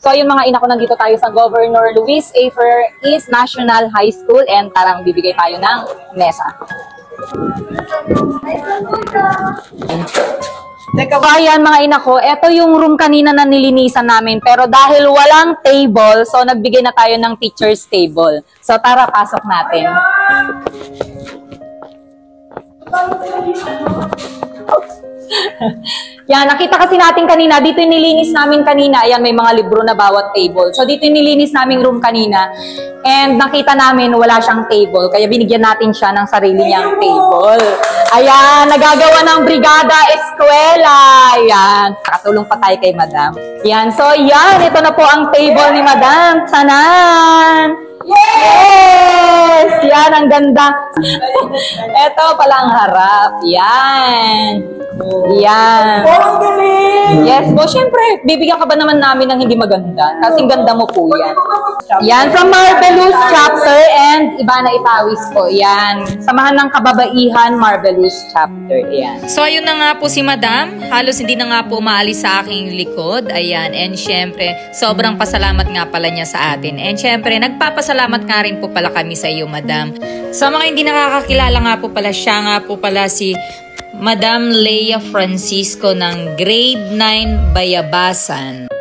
So yung mga ina ko, nandito tayo sa Governor Luis A. Ferrer National High School and tarang bibigay tayo ng mesa. So ayan mga ina ko, ito yung room kanina na nilinisan namin pero dahil walang table, so nagbigay na tayo ng teacher's table. So tara, pasok natin. Yan, nakita kasi natin kanina, dito yung nilinis namin kanina, ayan, may mga libro na bawat table. So dito yung nilinis naming room kanina, and nakita namin wala siyang table, kaya binigyan natin siya ng sarili niyang table. Ayan, nagagawa ng Brigada Eskwela. Ayan, nakatulong pa tayo kay Madam. Yan, so yan, ito na po ang table ni Madam. Tanan! Yes! Yan, ang ganda. Ito pala ang harap. Yan. Yan. Yes po, syempre, bibigyan ka ba naman namin ng hindi maganda? Kasing ganda mo po yan. Yan, from Marvelous Chapter and Ibana Itawis po. Yan. Samahan ng Kababaihan, Marvelous Chapter. Yan. So, ayun na nga po si Madam. Halos hindi na nga po maalis sa aking likod. Ayan. And syempre, sobrang pasalamat nga pala niya sa atin. And syempre, nagpapasalamat nga rin po pala kami sa iyo, Madam. Sa mga hindi nakakakilala nga po pala, siya nga po pala si Madam Leia Francisco ng Grade 9 Bayabasan.